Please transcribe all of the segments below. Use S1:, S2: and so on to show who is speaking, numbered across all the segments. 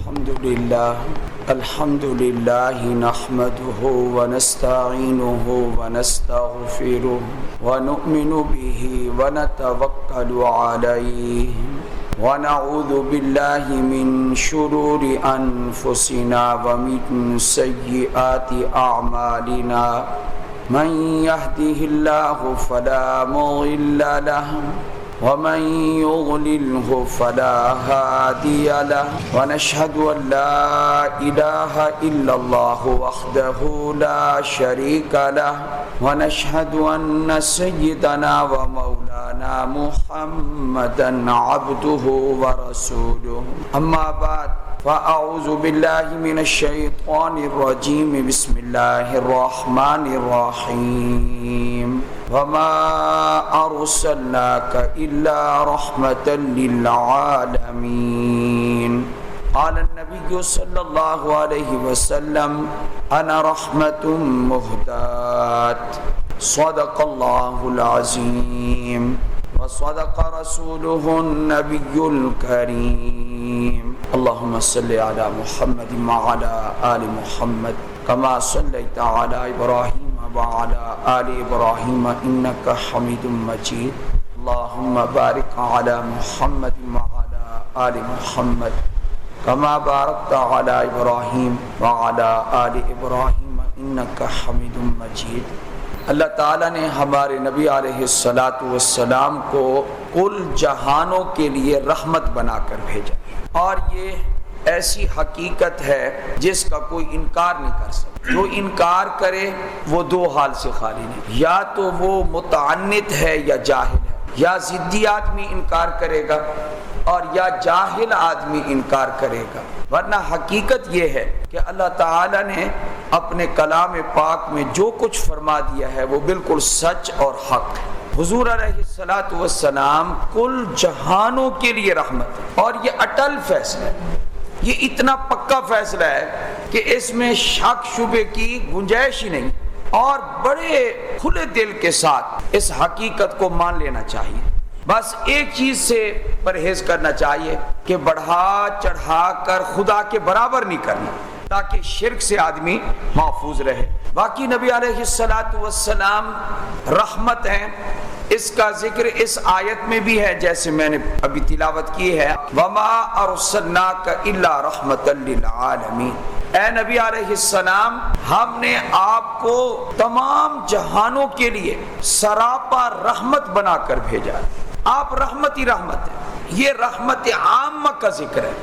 S1: الحمد لله نحمده ونستعينه ونستغفره ونؤمن به ونتوكل عليه ونعوذ بالله من شرور أنفسنا ومن سيئات أعمالنا من يهده الله فلا مضل له ومن يضلله فلا هادي له ونشهد أن لا إله إلا الله وحده لا شريك له ونشهد أن سيدنا ومولانا محمدا عبده ورسوله أما بعد فأعوذ بالله من الشيطان الرجيم بسم الله الرحمن الرحيم وما أرسلناك إلا رحمة للعالمين قال النبي صلى الله عليه وسلم أنا رحمة مهداة صدق الله العظيم وصدق رسوله النبي الكريم اللهم صل على محمد وعلى آل محمد كما صليت على إبراهيم وعلى آل إبراهيم إنك حميد مجيد اللهم بارك على محمد وعلى آل محمد كما باركت على إبراهيم وعلى آل إبراهيم إنك حميد مجيد اللہ تعالیٰ نے ہمارے نبی علیہ السلام کو کل جہانوں کے لیے رحمت بنا کر بھیجا، اور یہ ایسی حقیقت ہے جس کا کوئی انکار نہیں کر سکتا۔ جو انکار کرے وہ دو حال سے خالی نہیں، یا تو وہ متعنت ہے یا جاہل ہے، یا ضدی آدمی انکار کرے گا اور یا جاہل آدمی انکار کرے گا، ورنہ حقیقت یہ ہے کہ اللہ تعالیٰ نے اپنے کلام پاک میں جو کچھ فرما دیا ہے وہ بالکل سچ اور حق ہے۔ حضور علیہ السلام کل جہانوں کے لیے رحمت ہے، اور یہ اٹل فیصلہ ہے، یہ اتنا پکا فیصلہ ہے کہ اس میں شک شبے کی گنجائش ہی نہیں، اور بڑے کھلے دل کے ساتھ اس حقیقت کو مان لینا چاہیے۔ بس ایک چیز سے پرہیز کرنا چاہیے کہ بڑھا چڑھا کر خدا کے برابر نہیں کرنا، تاکہ شرک سے آدمی محفوظ رہے۔ باقی نبی علیہ السلام رحمت ہیں، اس کا ذکر اس آیت میں بھی ہے جیسے میں نے ابھی تلاوت کی ہے، وَمَا أَرْسَلْنَاكَ إِلَّا رَحْمَةً لِّلْعَالَمِينَ۔ اے نبی علیہ السلام، ہم نے آپ کو تمام جہانوں کے لیے سراپا رحمت بنا کر بھیجا۔ آپ رحمت ہی رحمت ہے، یہ رحمت عامہ کا ذکر ہے،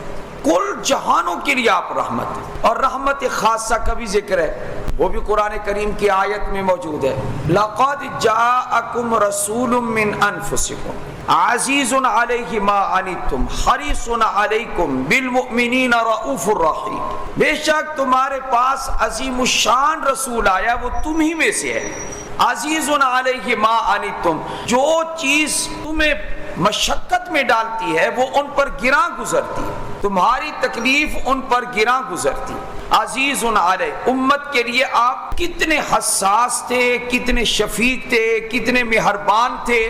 S1: کل جہانوں کے لیے آپ رحمت ہے، اور رحمت خاصہ کا بھی ذکر ہے، وہ بھی قرآن کریم کی آیت میں موجود ہے، لَقَدْ جَاءَكُمْ رَسُولٌ مِّنْ أَنفُسِكُمْ عَزِيزٌ عَلَيْهِ مَا عَنِتُّمْ حَرِيصٌ عَلَيْكُمْ بِالْمُؤْمِنِينَ رَءُوفٌ رَحِيمٌ۔ بے شک تمہارے پاس عظیم الشان رسول آیا، وہ تم ہی میں سے ہے، عزیز علیہ ما عنتم، جو چیز تمہیں مشقت میں ڈالتی ہے وہ ان پر گراں گزرتی ہے، تمہاری تکلیف ان پر گراں گزرتی۔ عزیز علیہ، امت کے لیے آپ کتنے حساس تھے، کتنے شفیق تھے، کتنے مہربان تھے۔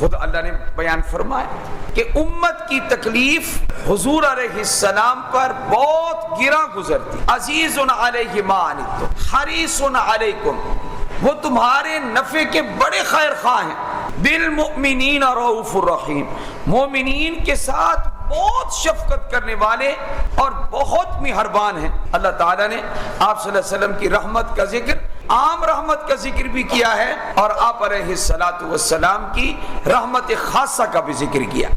S1: خود اللہ نے بیان فرمایا کہ امت کی تکلیف حضور علیہ السلام پر بہت گراں گزرتی۔ عزیز علیہ ما عنتم حریص علیکم، وہ تمہارے نفع کے بڑے خیر خواہ ہیں، بالمؤمنین رؤوف الرحیم، مومنین کے ساتھ بہت شفقت کرنے والے اور بہت مہربان ہیں۔ اللہ تعالیٰ نے آپ صلی اللہ علیہ وسلم کی رحمت کا ذکر، عام رحمت کا ذکر بھی کیا ہے، اور آپ علیہ السلام کی رحمت خاصہ کا بھی ذکر کیا۔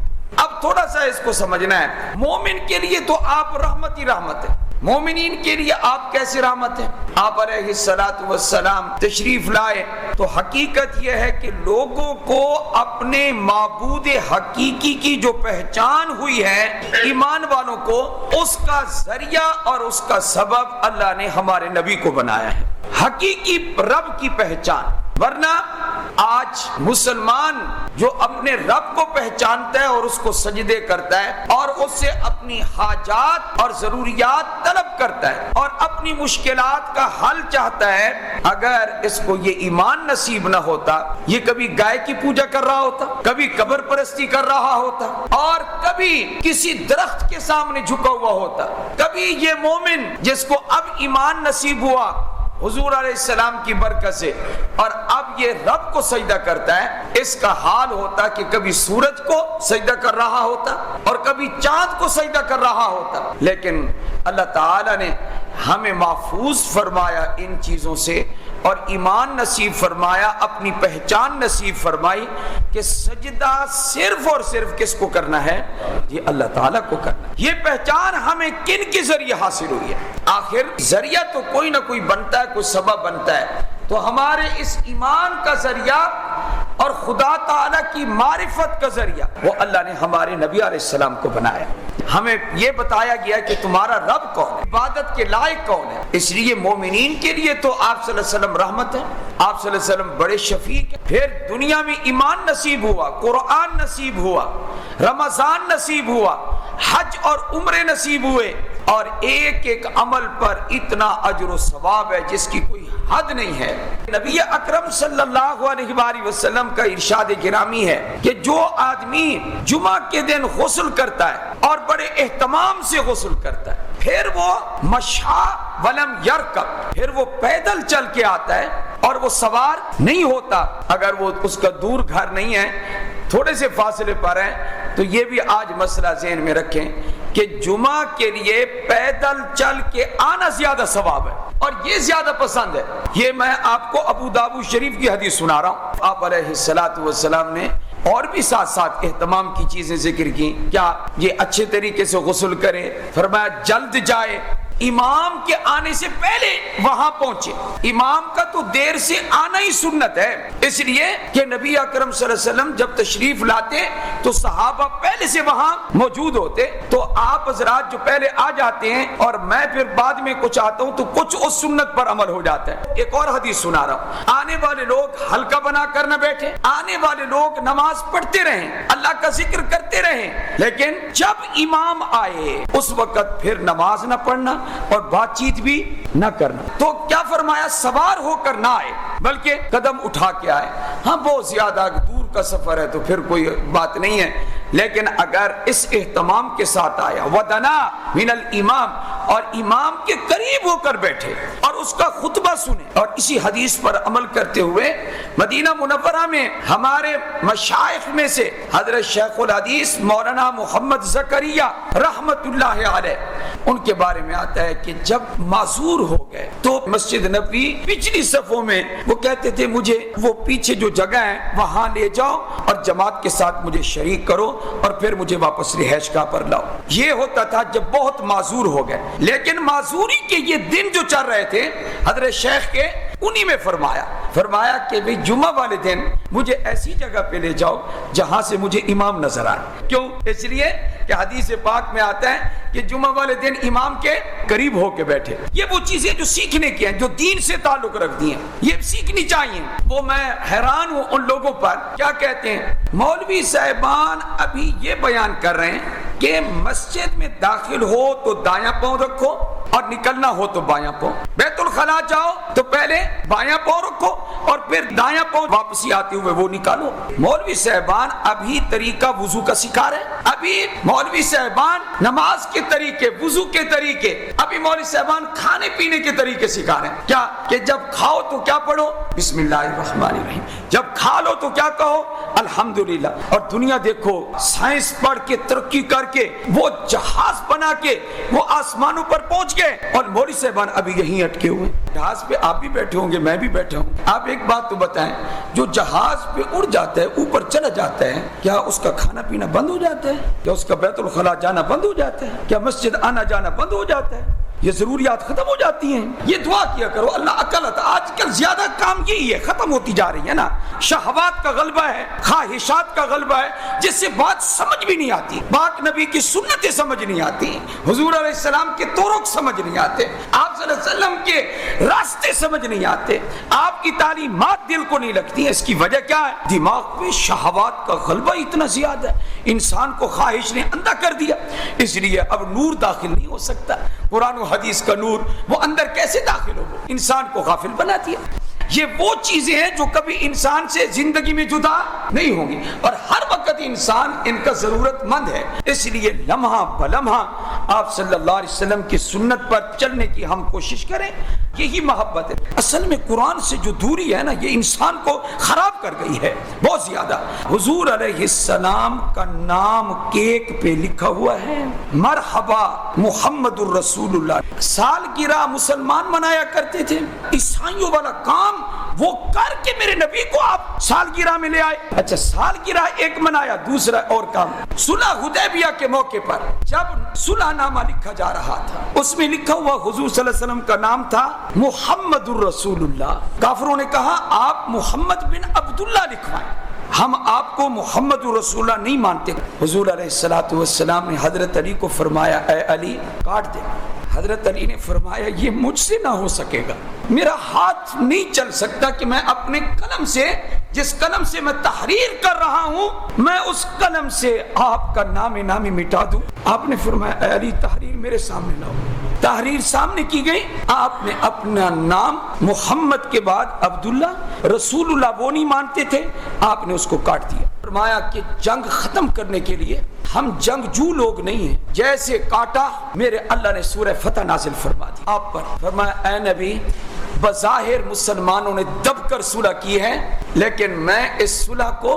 S1: اب تھوڑا سا اس کو سمجھنا ہے، مومن کے لیے تو آپ رحمت ہی رحمت ہے، مومنین کے لیے آپ کیسے رحمت ہیں؟ آپ علیہ السلام تشریف لائے تو حقیقت یہ ہے کہ لوگوں کو اپنے معبود حقیقی کی جو پہچان ہوئی ہے، ایمان والوں کو، اس کا ذریعہ اور اس کا سبب اللہ نے ہمارے نبی کو بنایا ہے، حقیقی رب کی پہچان۔ ورنہ آج مسلمان جو اپنے رب کو پہچانتا ہے اور اس کو سجدے کرتا ہے اور اس سے اپنی حاجات اور ضروریات طلب کرتا ہے اور اپنی مشکلات کا حل چاہتا ہے، اگر اس کو یہ ایمان نصیب نہ ہوتا، یہ کبھی گائے کی پوجا کر رہا ہوتا، کبھی قبر پرستی کر رہا ہوتا اور کبھی کسی درخت کے سامنے جھکا ہوا ہوتا۔ کبھی یہ مومن جس کو اب ایمان نصیب ہوا حضور علیہ السلام کی برکت سے اور اب یہ رب کو سجدہ کرتا ہے، اس کا حال ہوتا کہ کبھی سورج کو سجدہ کر رہا ہوتا اور کبھی چاند کو سجدہ کر رہا ہوتا۔ لیکن اللہ تعالی نے ہمیں محفوظ فرمایا ان چیزوں سے اور ایمان نصیب فرمایا، اپنی پہچان نصیب فرمائی کہ سجدہ صرف اور صرف کس کو کرنا ہے؟ یہ اللہ تعالیٰ کو کرنا ہے۔ یہ پہچان ہمیں کن کے ذریعے حاصل ہوئی ہے؟ آخر ذریعہ تو کوئی نہ کوئی بنتا ہے، کوئی سبب بنتا ہے، تو ہمارے اس ایمان کا ذریعہ اور خدا تعالیٰ کی معرفت کا ذریعہ وہ اللہ نے ہمارے نبی علیہ السلام کو بنایا۔ ہمیں یہ بتایا گیا کہ تمہارا رب کون ہے، عبادت کے لائق کون ہے۔ اس لیے مومنین کے لیے تو آپ صلی اللہ علیہ وسلم رحمت ہے، آپ صلی اللہ علیہ وسلم بڑے شفیق ہیں۔ پھر دنیا میں ایمان نصیب ہوا، قرآن نصیب ہوا، رمضان نصیب ہوا، حج اور عمرے نصیب ہوئے، اور ایک ایک عمل پر اتنا اجر و ثواب ہے جس کی کوئی حد نہیں ہے۔ نبی اکرم صلی اللہ علیہ وآلہ وسلم کا ارشاد گرامی ہے کہ جو آدمی جمعہ کے دن غسل کرتا ہے اور بڑے اہتمام سے غسل کرتا ہے، پھر وہ مشا ولم یرکب، پھر وہ پیدل چل کے آتا ہے اور وہ سوار نہیں ہوتا، اگر وہ اس کا دور گھر نہیں ہے، تھوڑے سے فاصلے پر ہے، تو یہ بھی آج مسئلہ ذہن میں رکھیں کہ جمعہ کے لیے پیدل چل کے آنا زیادہ ثواب ہے اور یہ زیادہ پسند ہے۔ یہ میں آپ کو ابو داؤد شریف کی حدیث سنا رہا ہوں۔ آپ علیہ الصلوۃ والسلام نے اور بھی ساتھ ساتھ اہتمام کی چیزیں ذکر کی، کیا یہ اچھے طریقے سے غسل کرے، فرمایا جلد جائے، امام کے آنے سے پہلے وہاں پہنچے۔ امام کا تو دیر سے آنا ہی سنت ہے، اس لیے کہ نبی اکرم صلی اللہ علیہ وسلم جب تشریف لاتے تو صحابہ پہلے سے وہاں موجود ہوتے، تو آپ حضرات جو پہلے آ جاتے ہیں اور میں پھر بعد میں کچھ آتا ہوں تو کچھ اس سنت پر عمل ہو جاتا ہے۔ ایک اور حدیث سنا رہا ہوں، آنے والے لوگ حلقہ بنا کر نہ بیٹھے، آنے والے لوگ نماز پڑھتے رہیں، اللہ کا ذکر کرتے رہیں، لیکن جب امام آئے اس وقت پھر نماز نہ پڑھنا اور بات چیت بھی نہ کرنا۔ تو کیا فرمایا؟ سوار ہو کر نہ آئے بلکہ قدم اٹھا کے آئے۔ ہاں بہت زیادہ دور کا سفر ہے تو پھر کوئی بات نہیں ہے، لیکن اگر اس اہتمام کے ساتھ آیا ودنا من الامام، اور امام کے قریب ہو کر بیٹھے اور اس کا خطبہ سنے اور اسی حدیث پر عمل کرتے ہوئے مدینہ منورہ میں ہمارے مشائخ میں سے حضرت شیخ الحدیث مولانا محمد زکریا رحمت اللہ علیہ، ان کے بارے میں آتا ہے کہ جب معذور ہو گئے تو مسجد نبوی پچھلی صفوں میں وہ کہتے تھے مجھے وہ پیچھے جو جگہ ہے وہاں لے جاؤ اور جماعت کے ساتھ مجھے شریک کرو اور پھر مجھے واپس رہائش گاہ پر لاؤ۔ یہ ہوتا تھا جب بہت معذور ہو گئے، لیکن معذوری کے یہ دن جو چل رہے تھے حضرت شیخ کے، انہی میں فرمایا کہ بھئی جمعہ والے دن مجھے ایسی جگہ پہ لے جاؤ جہاں سے مجھے امام نظر آئے۔ کیوں؟ اس لیے کہ حدیث پاک میں آتا ہے کہ جمعہ والے دن امام کے قریب ہو کے بیٹھے۔ یہ وہ چیزیں جو سیکھنے کی ہیں، جو دین سے تعلق رکھتی ہیں، یہ سیکھنی چاہیے۔ وہ میں حیران ہوں ان لوگوں پر، کیا کہتے ہیں مولوی صاحبان ابھی یہ بیان کر رہے ہیں کہ مسجد میں داخل ہو تو دایاں پاؤں رکھو اور نکلنا ہو تو بایاں پاؤں، بیت الخلاء جاؤ تو پہلے بایاں پاؤں رکھو اور پھر دایاں پاؤں واپسی آتے ہوئے وہ نکالو۔ مولوی صاحبان ابھی طریقہ وضو کا سکھا رہے ہیں، ابھی مولوی صاحبان نماز کے طریقے، وضو کے طریقے، ابھی مولوی صاحبان کھانے پینے کے طریقے سکھا رہے ہیں۔ کیا کہ جب کھاؤ تو کیا پڑھو؟ بسم اللہ الرحمن الرحیم۔ جب کھا لو تو کیا کہو؟ الحمدللہ۔ اور دنیا دیکھو، سائنس پڑھ کے ترقی کر کے وہ جہاز بنا کے وہ آسمانوں پر پہنچ گئے اور مولوی صاحبان ابھی یہیں اٹکے ہوئے۔ جہاز پہ آپ بھی بیٹھے ہوں گے، میں بھی بیٹھا ہوں۔ آپ ایک بات تو بتائیں، جو جہاز پہ اڑ جاتا ہے، اوپر چلا جاتا ہے، کیا اس کا کھانا پینا بند ہو جاتا ہے؟ کیا اس کا بیت الخلاء جانا بند ہو جاتا ہے؟ کیا مسجد آنا جانا بند ہو جاتا ہے؟ یہ ضروریات ختم ہو جاتی ہیں۔ یہ دعا کیا کرو اللہ عقل عطا۔ آج کل زیادہ کام یہی ہے، ختم ہوتی جا رہی ہے نا، شہوات کا غلبہ ہے، خواہشات کا غلبہ ہے، جس سے بات سمجھ بھی نہیں آتی، پاک نبی کی سنتیں سمجھ نہیں آتی، حضور علیہ السلام کے طرق سمجھ نہیں آتے۔ آپ صلی اللہ علیہ وسلم کے راستے سمجھ نہیں آتے، آپ کی تعلیمات دل کو نہیں لگتی ہیں. اس کی وجہ کیا ہے؟ دماغ میں شہوات کا غلبہ اتنا زیادہ ہے، انسان کو خواہش نے اندھا کر دیا. اس لیے اب نور داخل نہیں ہو سکتا. قرآن و حدیث کا نور وہ اندر کیسے داخل ہو؟ انسان کو غافل بنا دیا. یہ وہ چیزیں ہیں جو کبھی انسان سے زندگی میں جدا نہیں ہوں گی، اور ہر وقت انسان ان کا ضرورت مند ہے. اس لیے لمحہ بلمحہ آپ صلی اللہ علیہ وسلم کی سنت پر چلنے کی ہم کوشش کریں. یہی محبت ہے. اصل میں قرآن سے جو دوری ہے نا، یہ انسان کو خراب کر گئی ہے بہت زیادہ. حضور علیہ السلام کا نام کیک پہ لکھا ہوا ہے، مرحبا محمد الرسول اللہ. سالگرہ مسلمان منایا کرتے تھے، عیسائیوں والا کام وہ کر کے میرے نبی کو آپ سالگرہ میں لے آئے. اچھا، سالگرہ ایک منایا، دوسرا اور کام. صلح حدیبیہ کے موقع پر جب صلح نامہ لکھا جا رہا تھا، اس میں لکھا ہوا حضور صلی اللہ علیہ وسلم کا نام تھا محمد الرسول اللہ. کافروں نے کہا آپ محمد بن عبداللہ لکھوائیں، ہم آپ کو محمد رسول اللہ نہیں مانتے. حضور علیہ السلام نے حضرت علی کو فرمایا اے علی کاٹ دے. حضرت علی نے فرمایا یہ مجھ سے نہ ہو سکے گا، میرا ہاتھ نہیں چل سکتا کہ میں اپنے قلم سے، جس قلم سے میں تحریر کر رہا ہوں، میں اس قلم سے آپ کا نام نامی مٹا دوں. آپ نے فرمایا اے علی تحریر میرے سامنے لاؤ. تحریر سامنے کی گئی، آپ نے اپنا نام محمد کے بعد عبداللہ، رسول اللہ وہ نہیں مانتے تھے، آپ نے اس کو کاٹ دیا. فرمایا کہ جنگ ختم کرنے کے لیے ہم جنگجو لوگ نہیں ہیں، جیسے کاٹا میرے اللہ نے سورہ فتح نازل فرما دی آپ پر. فرمایا اے نبی بظاہر مسلمانوں نے دب کر صلح کی ہے، لیکن میں اس صلح کو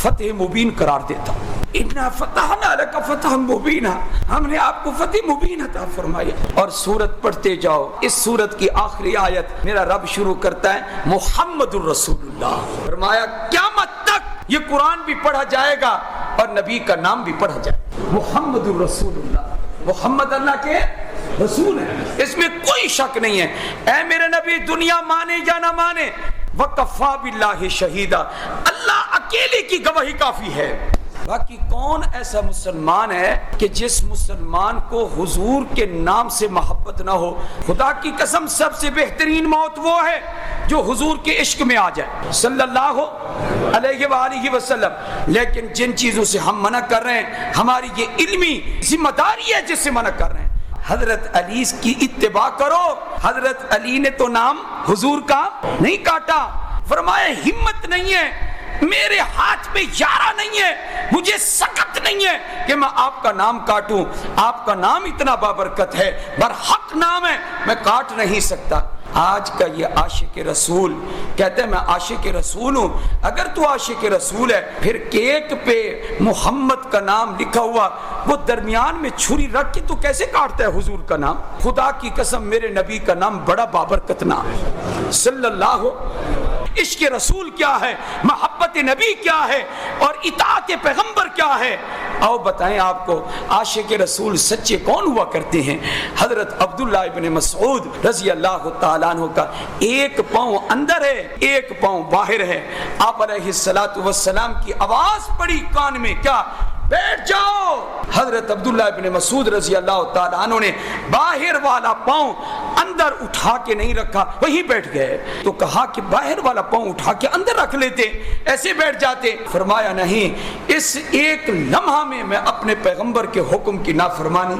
S1: فتح مبین قرار دیتا ہوں. اِنَّا فَتَحْنَا لَكَ فَتْحًا مُبِينًا، ہم نے آپ کو فتح مبین عطا فرمایا. اور سورت پڑھتے جاؤ. اس سورت کی آخری آیت میرا رب شروع کرتا ہے محمد الرسول اللہ. فرمایا قیامت تک یہ قرآن بھی پڑھا جائے گا اور نبی کا نام بھی پڑھا جائے گا. محمد الرسول اللہ، محمد اللہ کے رسول ہے، اس میں کوئی شک نہیں ہے. اے میرے نبی دنیا مانے یا نہ مانے، وَقَفَا بِاللَّهِ شَهِيدًا، اللہ اکیلے کی گواہی کافی ہے. باقی کون ایسا مسلمان ہے کہ جس مسلمان کو حضور کے نام سے محبت نہ ہو؟ خدا کی قسم سب سے بہترین موت وہ ہے جو حضور کے عشق میں آ جائے صلی اللہ علیہ وآلہ وسلم. لیکن جن چیزوں سے ہم منع کر رہے ہیں، ہماری یہ علمی ذمہ داری ہے جس سے منع کر رہے ہیں. حضرت علی کی اتباع کرو. حضرت علی نے تو نام حضور کا نہیں کاٹا. فرمایا ہمت نہیں ہے، میرے ہاتھ میں یارہ نہیں ہے، مجھے سکت نہیں ہے کہ میں آپ کا نام کاٹوں. آپ کا نام اتنا بابرکت ہے، برحق نام ہے، میں کاٹ نہیں سکتا. آج کا یہ عاشق رسول کہتے ہیں میں عاشق رسول ہوں. اگر تو عاشق رسول ہے پھر کیک پہ محمد کا نام لکھا ہوا وہ درمیان میں چھری رکھ کے تو کیسے کاٹتا ہے حضور کا نام؟ خدا کی قسم میرے نبی کا نام بڑا بابرکت نام ہے صلی اللہ. عشق رسول کیا ہے، محبت نبی کیا ہے، اور اطاعت پیغمبر کیا ہے؟ آؤ بتائیں آپ کو عاشق رسول سچے کون ہوا کرتے ہیں. حضرت عبداللہ ابن مسعود رضی اللہ تعالیٰ عنہ کا ایک پاؤں اندر ہے، ایک پاؤں باہر ہے. آپ علیہ السلام کی آواز پڑی کان میں، کیا بیٹھ جاؤ. حضرت عبداللہ ابن مسعود رضی اللہ تعالیٰ عنہ نے باہر والا پاؤں اندر اٹھا کے نہیں رکھا، وہیں بیٹھ گئے. تو کہا کہ باہر والا پاؤں اٹھا کے اندر رکھ لیتے، ایسے بیٹھ جاتے. فرمایا نہیں، اس ایک لمحہ میں میں اپنے پیغمبر کے حکم کی نافرمانی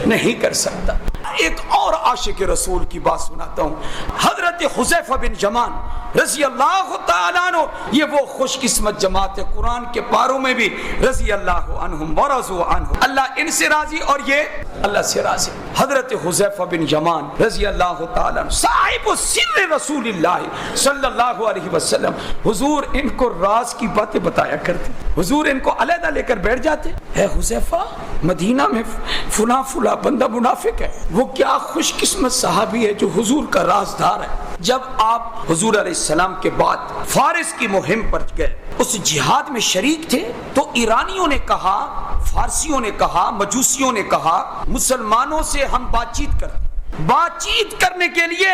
S1: نہیں کر سکتا. ایک اور عاشق رسول کی بات سناتا ہوں. حضرت حذیفہ بن یمان رضی اللہ تعالیٰ عنہ، یہ وہ خوش قسمت جماعت ہے قرآن کے پاروں میں بھی رضی اللہ عنہم ورضوا عنہ، اللہ ان سے راضی اور یہ اللہ سے راضی. حضرت حذیفہ بن یمان رضی اللہ تعالیٰ عنہ صاحب سر رسول اللہ صلی اللہ علیہ وسلم، حضور ان کو راز کی باتیں بتایا کرتے. حضور ان کو علیحدہ لے کر بیٹھ جاتے. اے حذیفہ مدینہ میں فلاں فلاں بندہ منافق ہے، وہ کیا خوش قسمت صحابی ہے جو حضور کا رازدار ہے. جب آپ حضور علیہ السلام کے بعد فارس کی مہم پر گئے، اس جہاد میں شریک تھے، تو ایرانیوں نے کہا، فارسیوں نے کہا، مجوسیوں نے کہا مسلمانوں سے ہم بات چیت کرتے. بات چیت کرنے کے لیے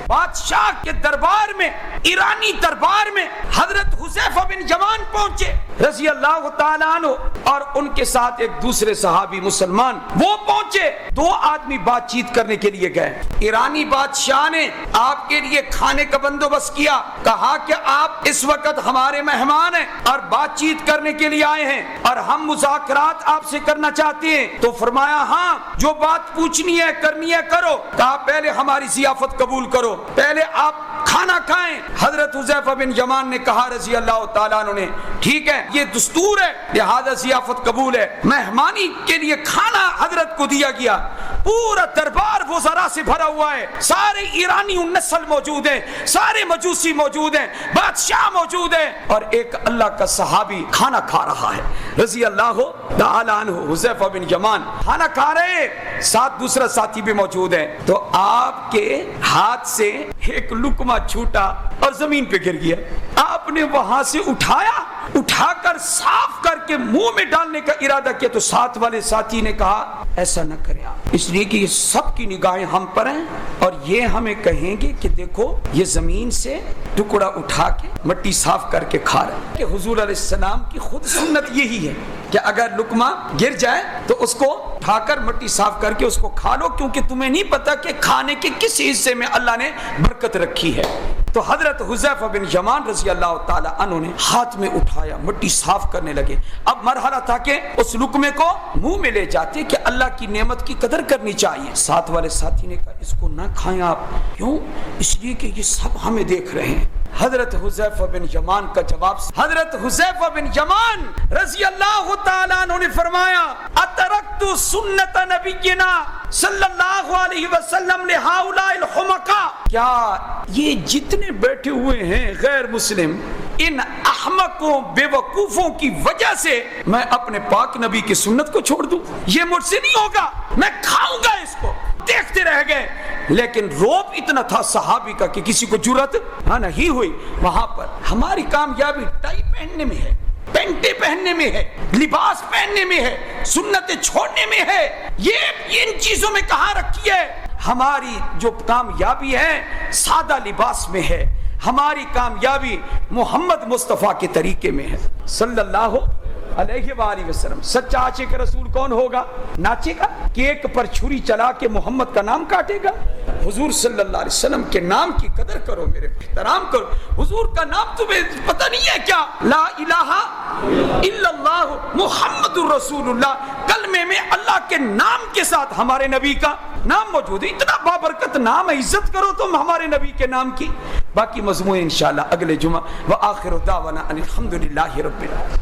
S1: بادشاہ کے دربار میں ایرانی دربار میں حضرت حذیفہ بن یمان پہنچے رضی اللہ تعالیٰ عنہ اور ان کے ساتھ ایک دوسرے صحابی مسلمان وہ پہنچے. دو آدمی بات چیت کرنے کے لیے گئے. ایرانی بادشاہ نے آپ کے لیے کھانے کا بندوبست کیا, کہا کہ آپ اس وقت ہمارے مہمان ہیں اور بات چیت کرنے کے لیے آئے ہیں اور ہم مذاکرات آپ سے کرنا چاہتے ہیں. تو فرمایا ہاں جو بات پوچھنی ہے کرنی ہے کرو. کہا پہلے ہماری ضیافت قبول کرو, پہلے آپ کھانا کھائیں. حضرت حذیفہ بن یمان نے کہا رضی اللہ تعالیٰ عنہ نے ٹھیک ہے یہ دستور ہے لہذا ضیافت قبول ہے. مہمانی کے لیے کھانا حضرت کو دیا گیا. پورا دربار وزراء سے بھرا ہوا ہے, سارے ایرانی نسل موجود ہیں, سارے مجوسی موجود ہیں, بادشاہ موجود ہے اور ایک اللہ کا صحابی کھانا کھا رہا ہے رضی اللہ تعالیٰ عنہ. حذیفہ بن یمان کھانا کھا رہے, ساتھ دوسرا ساتھی بھی موجود ہے. تو آپ کے ہاتھ سے ایک لقمہ چھوٹا اور زمین پہ گر گیا. آپ نے وہاں سے اٹھا کر صاف کر کے منہ میں ڈالنے کا ارادہ کیا تو ساتھ والے ساتھی نے کہا ایسا نہ کریں آپ, اس لیے کہ یہ سب کی نگاہیں ہم پر ہیں اور یہ ہمیں کہیں گے کہ دیکھو یہ زمین سے ٹکڑا اٹھا کے مٹی صاف کر کے کھا رہے ہیں. کہ حضور علیہ السلام کی خود سنت یہی ہے کہ اگر لقمہ گر جائے تو اس کو اٹھا کر مٹی صاف کر کے اس کو کھا لو, کیونکہ تمہیں نہیں پتا کہ کھانے کے کس حصے میں اللہ نے برکت رکھی ہے. تو حضرت حذیفہ بن یمان رضی اللہ تعالی عنہ نے ہاتھ میں اٹھایا, مٹی صاف کرنے لگے. اب مرحلہ تھا کہ اس لقمے کو منہ میں لے جاتے کہ اللہ کی نعمت کی قدر کرنی چاہیے. ساتھ والے ساتھی نے کہا اس کو نہ کھائیں آپ. کیوں؟ اس لیے کہ یہ سب ہمیں دیکھ رہے ہیں. حضرت حذیفہ بن یمان کا جواب, حضرت حذیفہ بن یمان رضی اللہ تعالیٰ عنہ نے فرمایا اترکت سنت نبینا صلی اللہ علیہ وسلم لہؤلاء الحمقاء, کیا یہ جتنے بیٹھے ہوئے ہیں غیر مسلم ان احمقوں بے وقوفوں کی وجہ سے میں اپنے پاک نبی کی سنت کو چھوڑ دوں؟ یہ مجھ سے نہیں ہوگا, میں کھاؤں گا اس کو. دیکھتے رہ گئے, لیکن روب اتنا تھا صحابی کا کہ کسی کو جرأت نہیں ہوئی. وہاں پر ہماری کامیابی ٹائی پہننے میں ہے, پینٹیں پہننے میں ہے, لباس پہننے میں ہے, سنتیں چھوڑنے میں ہے. یہ ان چیزوں میں کہاں رکھی ہے؟ ہماری جو کامیابی ہے سادہ لباس میں ہے, ہماری کامیابی محمد مصطفیٰ کے طریقے میں ہے صلی اللہ علیہ وآلہ وسلم. سچا عاشق رسول کون ہوگا؟ ناچے گا؟ کیک پر چھری چلا کے محمد کا نام کاٹے گا؟ حضور صلی اللہ علیہ وسلم کے نام کی قدر کرو, میرے احترام کرو. حضور کا نام تمہیں پتہ نہیں ہے کیا؟ لا الہ الا اللہ محمد رسول اللہ, کلمے میں اللہ کے نام کے ساتھ ہمارے نبی کا نام موجود ہے. اتنا بابرکت نام ہے, عزت کرو تم ہمارے نبی کے نام کی. باقی مضمون انشاءاللہ اگلے جمعہ. وآخر دعوانا ان الحمدللہ رب العالمین.